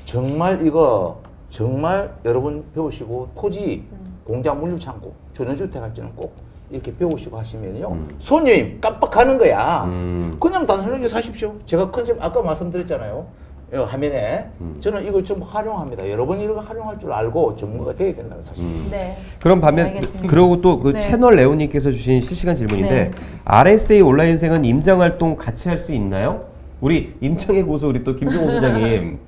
정말 이거 정말 여러분 배우시고 토지, 공장 물류창고, 전원주택 할 때는 꼭 이렇게 배우시고 하시면요 손님 깜빡하는 거야. 그냥 단순하게 사십시오. 제가 컨셉 아까 말씀드렸잖아요. 화면에 저는 이걸 좀 활용합니다. 여러분이 이걸 활용할 줄 알고 전문가가 되어야 된다는 사실. 네. 그럼 반면 알겠습니다. 그리고 또 그 네. 채널 레오님께서 주신 실시간 질문인데 네. RSA 온라인생은 임장 활동 같이 할 수 있나요? 우리 임장의 고수 우리 또 김종호 소장님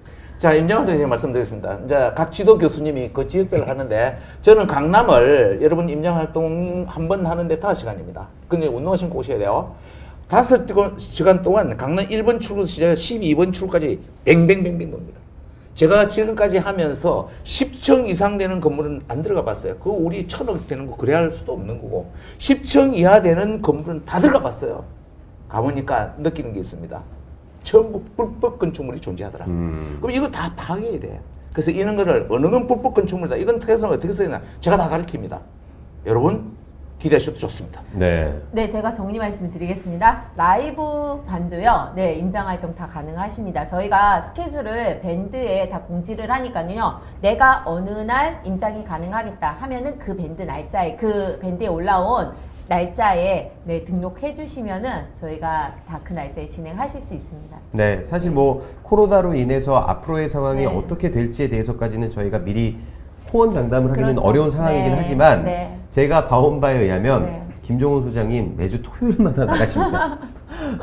자, 임장할 때 말씀드리겠습니다. 이제 각 지도 교수님이 그 지역별로 하는데 저는 강남을 여러분 임장 활동 한 번 하는데 5시간입니다. 근데 운동화 신고 오셔야 돼요. 5시간 동안 강남 1번 출구 시작해서 12번 출구까지 뱅뱅뱅뱅 돕니다. 제가 지금까지 하면서 10층 이상 되는 건물은 안 들어가 봤어요. 그거 우리 1,000억 되는 거 그래야 할 수도 없는 거고 10층 이하 되는 건물은 다 들어가 봤어요. 가보니까 느끼는 게 있습니다. 전부 불법 건축물이 존재하더라. 그럼 이거 다 파괴해야 돼. 그래서 이런 거를 어느 건 불법 건축물이다. 이건 특혜성을 어떻게 써야 제가 다 가르칩니다. 여러분 기대하셔도 좋습니다. 네. 네, 제가 정리 말씀드리겠습니다. 라이브 반도요. 네, 임장 활동 다 가능하십니다. 저희가 스케줄을 밴드에 다 공지를 하니까요. 내가 어느 날 임장이 가능하겠다 하면은 그 밴드 날짜에 그 밴드에 올라온 날짜에 네, 등록해 주시면은 저희가 다 그 날짜에 진행하실 수 있습니다. 네, 사실 뭐 코로나로 인해서 앞으로의 상황이 네. 어떻게 될지에 대해서까지는 저희가 미리 호언장담을 하기는 그렇죠. 어려운 상황이긴 네. 하지만 네. 제가 봐온 바에 의하면 네. 김종훈 소장님 매주 토요일마다 나가십니다.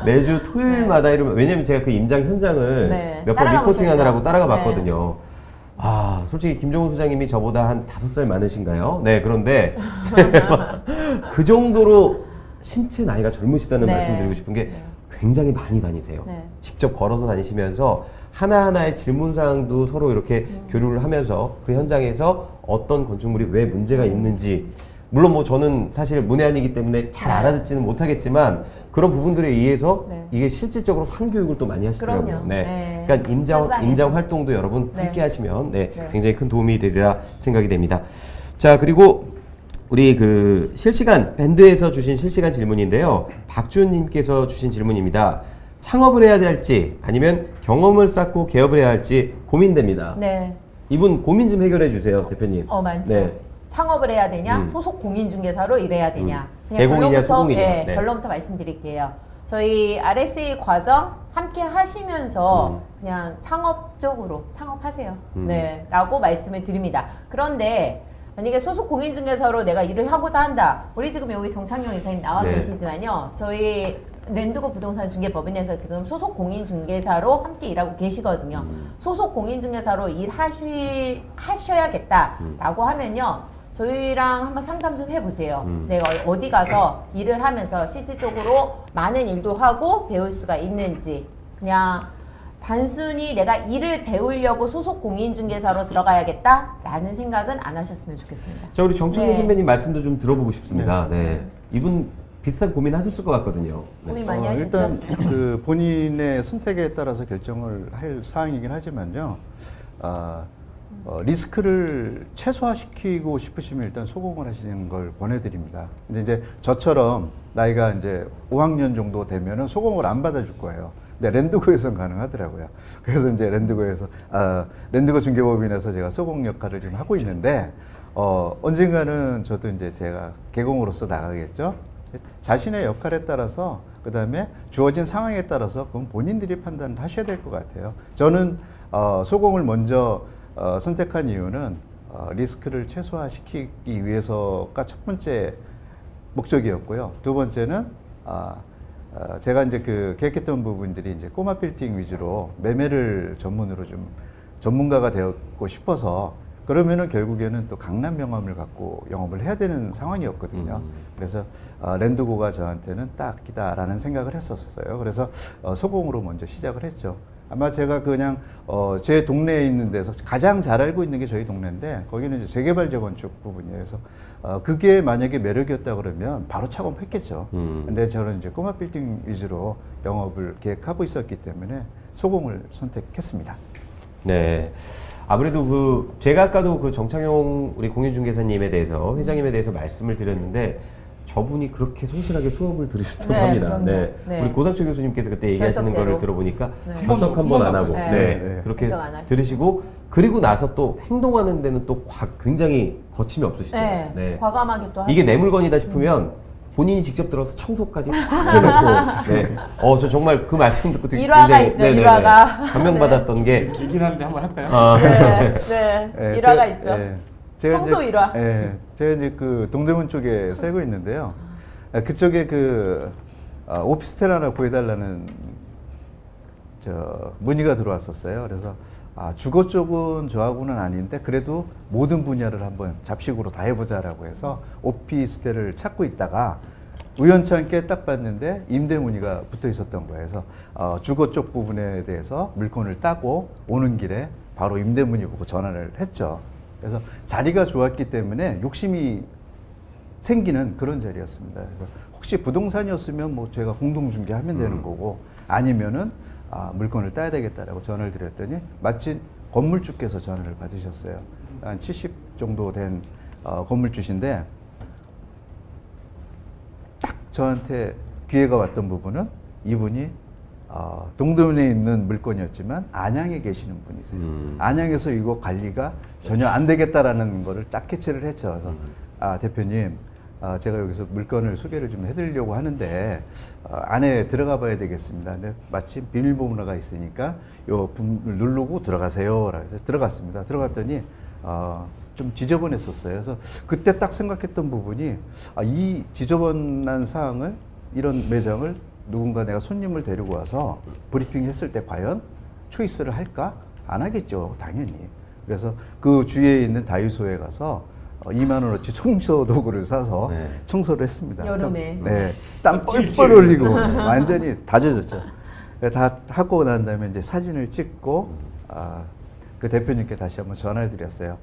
매주 토요일마다 이러면 왜냐면 제가 그 임장 현장을 네. 몇 번 따라가 리포팅하느라고 보셨죠? 따라가 네. 봤거든요. 아, 솔직히 김종훈 소장님이 저보다 한 5살 많으신가요? 네, 그런데 그 정도로 신체 나이가 젊으시다는 네. 말씀드리고 싶은 게 네. 굉장히 많이 다니세요. 네. 직접 걸어서 다니시면서 하나하나의 질문사항도 서로 이렇게 교류를 하면서 그 현장에서 어떤 건축물이 왜 문제가 있는지 물론 뭐 저는 사실 문외한이기 때문에 잘 네. 알아듣지는 못하겠지만 그런 부분들에 의해서 네. 이게 실질적으로 상교육을 또 많이 하시더라고요. 그럼요. 네. 네. 그러니까 현장에서. 임장 활동도 여러분 네. 함께 하시면 네, 네. 굉장히 큰 도움이 되리라 생각이 됩니다. 자, 그리고 우리 그 실시간 밴드에서 주신 실시간 질문인데요. 박주은님께서 주신 질문입니다. 창업을 해야 될지 아니면 경험을 쌓고 개업을 해야 할지 고민됩니다. 네. 이분 고민 좀 해결해 주세요, 대표님. 많죠. 네. 창업을 해야 되냐, 소속 공인중개사로 일해야 되냐. 그냥 개공이냐, 결론부터- 소공이냐. 예, 네. 결론부터 말씀드릴게요. 저희 RSA 과정 함께 하시면서 그냥 상업 쪽으로 창업하세요. 네, 라고 말씀을 드립니다. 그런데 만약에 소속 공인중개사로 내가 일을 하고자 한다. 우리 지금 여기 정창용 이사님 나와 네. 계시지만요. 저희 랜드고 부동산 중개법인에서 지금 소속 공인중개사로 함께 일하고 계시거든요. 소속 공인중개사로 일하셔야겠다라고 하면요. 저희랑 한번 상담 좀 해보세요. 내가 어디 가서 일을 하면서 실질적으로 많은 일도 하고 배울 수가 있는지 그냥 단순히 내가 일을 배우려고 소속 공인중개사로 들어가야겠다라는 생각은 안 하셨으면 좋겠습니다. 자, 우리 정창용 네. 선배님 말씀도 좀 들어보고 싶습니다. 네. 이분 비슷한 고민 하셨을 것 같거든요. 네. 고민 많이 하셨죠? 일단 그 본인의 선택에 따라서 결정을 할 사항이긴 하지만요. 리스크를 최소화시키고 싶으시면 일단 소공을 하시는 걸 권해드립니다. 이제 저처럼 나이가 이제 5학년 정도 되면은 소공을 안 받아줄 거예요. 근데 랜드고에서는 가능하더라고요. 그래서 이제 랜드고 중개법인에서 제가 소공 역할을 지금 하고 있는데, 언젠가는 저도 이제 제가 개공으로서 나가겠죠. 자신의 역할에 따라서, 그 다음에 주어진 상황에 따라서 그건 본인들이 판단을 하셔야 될 것 같아요. 저는 소공을 먼저 선택한 이유는 리스크를 최소화시키기 위해서가 첫 번째 목적이었고요. 두 번째는 제가 이제 그 계획했던 부분들이 이제 꼬마 빌딩 위주로 매매를 전문으로 좀 전문가가 되었고 싶어서 그러면은 결국에는 또 강남 명함을 갖고 영업을 해야 되는 상황이었거든요. 그래서 랜드고가 저한테는 딱이다라는 생각을 했었어요. 그래서 소공으로 먼저 시작을 했죠. 아마 제가 그냥 제 동네에 있는 데서 가장 잘 알고 있는 게 저희 동네인데 거기는 이제 재개발 재건축 부분이에요. 그래서 그게 만약에 매력이었다 그러면 바로 착업했겠죠. 근데 저는 이제 꼬마 빌딩 위주로 영업을 계획하고 있었기 때문에 소공을 선택했습니다. 네. 아무래도 그 제가 아까도 그 정창용 우리 공인중개사님에 대해서 회장님에 대해서 말씀을 드렸는데 저분이 그렇게 성실하게 수업을 들으셨다고 네, 합니다. 그럼요. 네. 네. 우리 고상철 교수님께서 그때 얘기하시는 결석제로. 거를 들어보니까 네. 결석 한 번 안 하고 네. 네. 네. 그렇게 결석 안 하시고. 들으시고 그리고 나서 또 행동하는 데는 또 굉장히 거침이 없으시대요. 네, 과감하게 또 이게 하시고. 내 물건이다 싶으면 본인이 직접 들어서 청소까지 싹 해놓고 네. 저 정말 그 말씀 듣고 되게 일화가 굉장히 있죠, 일화가. 감명받았던 게 길긴 한데 한번 할까요? 네, 네. 예, 일화가 제- 있죠. 예, 제가 청소 이제- 일화. 예, 제가 이제 그 동대문 쪽에 살고 있는데요. 그쪽에 그 오피스텔 하나 구해달라는 문의가 들어왔었어요. 그래서 주거 쪽은 저하고는 아닌데 그래도 모든 분야를 한번 잡식으로 다 해보자라고 해서 오피스텔을 찾고 있다가 우연찮게 딱 봤는데 임대 문의가 붙어 있었던 거예요. 그래서 주거 쪽 부분에 대해서 물건을 따고 오는 길에 바로 임대 문의 보고 전화를 했죠. 그래서 자리가 좋았기 때문에 욕심이 생기는 그런 자리였습니다. 그래서 혹시 부동산이었으면 뭐 제가 공동 중개하면 되는 거고 아니면은 물건을 따야 되겠다라고 전화를 드렸더니 마침 건물주께서 전화를 받으셨어요. 한 70 정도 된 건물주신데 딱 저한테 기회가 왔던 부분은 이분이 동대문에 있는 물건이었지만 안양에 계시는 분이세요. 안양에서 이거 관리가 전혀 안 되겠다라는 거를 딱 캐치를 했죠. 그래서 대표님, 제가 여기서 물건을 소개를 좀 해드리려고 하는데 안에 들어가 봐야 되겠습니다. 근데 마침 비밀번호가 있으니까 요 붐을 누르고 들어가세요. 그래서 들어갔습니다. 들어갔더니 좀 지저분했었어요. 그래서 그때 딱 생각했던 부분이 이 지저분한 사항을 이런 매장을 누군가 내가 손님을 데리고 와서 브리핑 했을 때 과연 초이스를 할까? 안 하겠죠, 당연히. 그래서 그 주위에 있는 다이소에 가서 2만 원어치 청소 도구를 사서 네. 청소를 했습니다. 여름에. 네, 땀 뻘뻘 흘리고 완전히 다 젖었죠. 다 하고 난 다음에 이제 사진을 찍고 그 대표님께 다시 한번 전화를 드렸어요.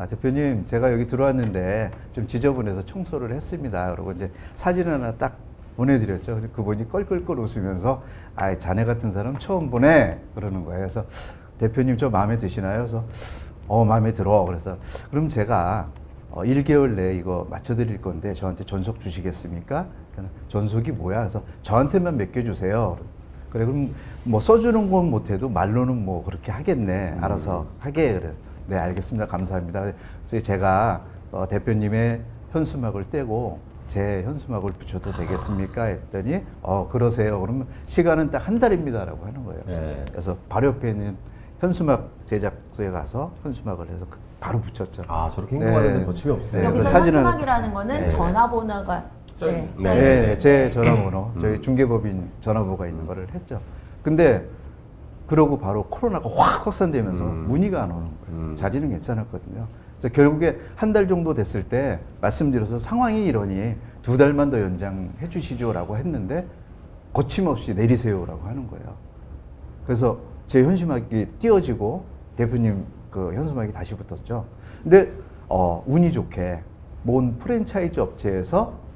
대표님, 제가 여기 들어왔는데 좀 지저분해서 청소를 했습니다. 그러고 이제 사진 하나 딱 보내드렸죠. 근데 그분이 껄껄껄 웃으면서 자네 같은 사람 처음 보네 그러는 거예요. 그래서 대표님 저 마음에 드시나요? 그래서 마음에 들어. 그래서 그럼 제가 1개월 내에 이거 맞춰드릴 건데 저한테 전속 주시겠습니까? 전속이 뭐야? 그래서 저한테만 맡겨주세요. 그래, 그럼 뭐 써주는 건 못해도 말로는 뭐 그렇게 하겠네. 알아서 하게. 그래서 네, 알겠습니다. 감사합니다. 그래서 제가 대표님의 현수막을 떼고 제 현수막을 붙여도 되겠습니까? 했더니 그러세요. 그러면 시간은 딱 한 달입니다라고 하는 거예요. 네. 그래서 바로 옆에 있는 현수막 제작소에 가서 현수막을 해서 바로 붙였죠. 저렇게 행동하는 데 거침이 네, 없어요. 여기서 그 사진을- 현수막이라는 거는 네. 전화번호가 네. 네, 제 전화번호, 저희 중개법인 전화번호가 있는 거를 했죠. 근데 그러고 바로 코로나가 확 확산되면서 문의가 안 오는 거예요. 자리는 괜찮았거든요. 그래서 결국에 한 달 정도 됐을 때 말씀드려서 상황이 이러니 2달만 더 연장해 주시죠라고 했는데 거침없이 내리세요라고 하는 거예요. 그래서 제 현수막이 띄어지고 대표님 그 현수막이 다시 붙었죠. 근데 운이 좋게 모은 프랜차이즈 업체에서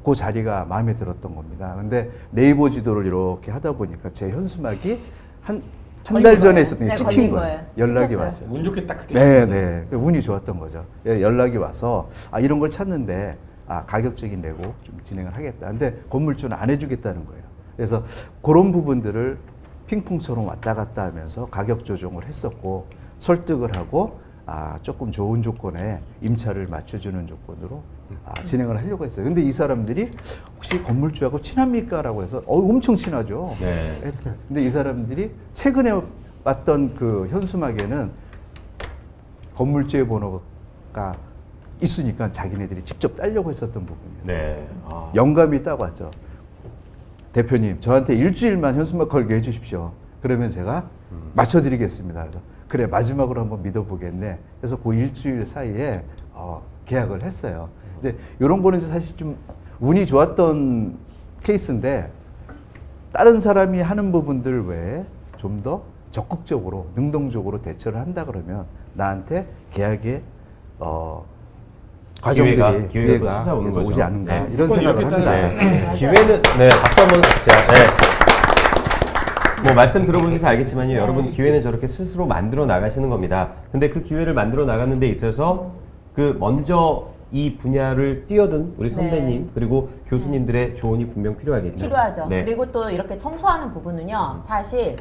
그 자리가 마음에 들었던 겁니다. 근데 네이버 지도를 이렇게 하다 보니까 제 현수막이 한 달 전에 있었던 게 네, 찍힌 걸린 거예요. 거예요. 연락이 찍혔어요. 왔어요. 운 좋게 딱 그때 네, 시작했네. 네. 운이 좋았던 거죠. 연락이 와서 이런 걸 찾는데 가격적인 내고 좀 진행을 하겠다. 근데 건물주는 안 해주겠다는 거예요. 그래서 그런 부분들을 핑퐁처럼 왔다 갔다 하면서 가격 조정을 했었고 설득을 하고 조금 좋은 조건에 임차를 맞춰주는 조건으로 진행을 하려고 했어요. 근데 이 사람들이 혹시 건물주하고 친합니까? 라고 해서 엄청 친하죠. 네. 근데 이 사람들이 최근에 봤던 그 현수막에는 건물주의 번호가 있으니까 자기네들이 직접 따려고 했었던 부분이에요. 네. 영감이 딱 왔죠. 대표님, 저한테 일주일만 현수막 걸게 해주십시오. 그러면 제가 맞춰드리겠습니다. 그래서 그래, 마지막으로 한번 믿어보겠네. 그래서 그 일주일 사이에 계약을 했어요. 이제 이런 거는 사실 좀 운이 좋았던 케이스인데 다른 사람이 하는 부분들 외에 좀 더 적극적으로 능동적으로 대처를 한다 그러면 나한테 계약의 과정들이 기회가 또 찾아오는 거죠. 오지 않은가 네. 이런 그건 생각을 이렇게 합니다. 따져요. 네. 기회는 박수 한번 갑시다. 네. 뭐 말씀 들어보셔서 알겠지만요. 여러분 기회는 저렇게 스스로 만들어 나가시는 겁니다. 근데 그 기회를 만들어 나가는 데 있어서 그 먼저 이 분야를 뛰어든 우리 선배님 그리고 교수님들의 조언이 분명 필요하겠죠. 필요하죠. 네. 그리고 또 이렇게 청소하는 부분은요, 사실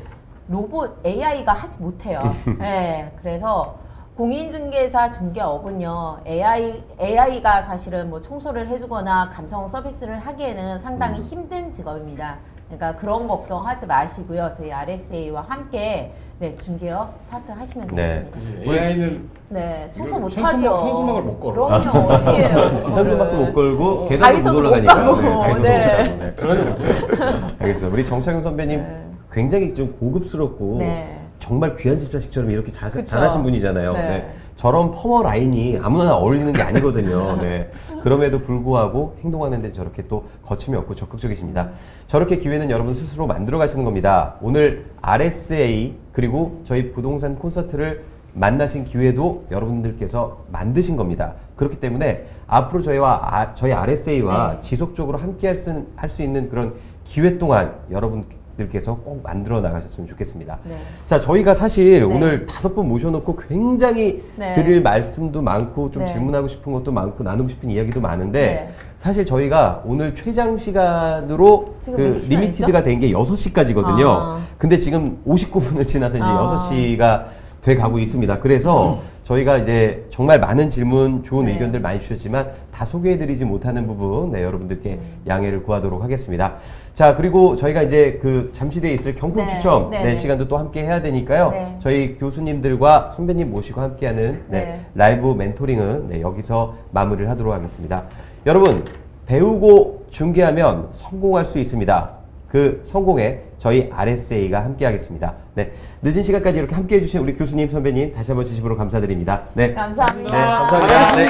로봇 AI가 하지 못해요. 네, 그래서 공인중개사 중개업은요, AI가 사실은 뭐 청소를 해주거나 감성 서비스를 하기에는 상당히 힘든 직업입니다. 그러니까 그런 걱정하지 마시고요. 저희 RSA와 함께 중개업 스타트 하시면 되겠습니다. AI는 네, 청소 이거 못 하죠. 현수막을 못 걸어. 그럼요, 어떻게 해요? 현수막도 못 걸고 계단도 못 다이소도 못 올라가니까. 가고, 다이소도 네. 못 가고. 네. 그러냐고요. 알겠습니다. 우리 정창윤 선배님 네. 굉장히 좀 고급스럽고 네. 정말 귀한 집자식처럼 이렇게 그쵸. 잘하신 분이잖아요. 네. 네. 저런 퍼머 라인이 아무나 어울리는 게 아니거든요. 네. 그럼에도 불구하고 행동하는데 저렇게 또 거침이 없고 적극적이십니다. 저렇게 기회는 여러분 스스로 만들어 가시는 겁니다. 오늘 RSA 그리고 저희 부동산 콘서트를 만나신 기회도 여러분들께서 만드신 겁니다. 그렇기 때문에 앞으로 저희 RSA와 네. 지속적으로 함께 할 수 있는 그런 기회 동안 여러분들께서 꼭 만들어 나가셨으면 좋겠습니다. 네. 자, 저희가 사실 네. 오늘 5분 모셔놓고 굉장히 네. 드릴 말씀도 많고 좀 네. 질문하고 싶은 것도 많고 나누고 싶은 이야기도 많은데 네. 사실 저희가 오늘 최장 시간으로 지금 그 몇 시간이죠? 리미티드가 된 게 6시까지거든요. 아. 근데 지금 59분을 지나서 이제 아. 6시가 돼 가고 있습니다. 그래서 저희가 이제 정말 많은 질문, 좋은 네. 의견들 많이 주셨지만 다 소개해드리지 못하는 부분, 네, 여러분들께 양해를 구하도록 하겠습니다. 자, 그리고 저희가 이제 그 잠시 뒤에 있을 경품 네. 추첨 네, 네, 네. 시간도 또 함께 해야 되니까요. 네. 저희 교수님들과 선배님 모시고 함께하는 네, 네. 라이브 멘토링은 네, 여기서 마무리를 하도록 하겠습니다. 여러분, 배우고 중개하면 성공할 수 있습니다. 그 성공에 저희 RSA가 함께 하겠습니다. 네, 늦은 시간까지 이렇게 함께 해주신 우리 교수님, 선배님 다시 한번 진심으로 감사드립니다. 네, 감사합니다. 네, 감사합니다. 네.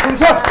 충성!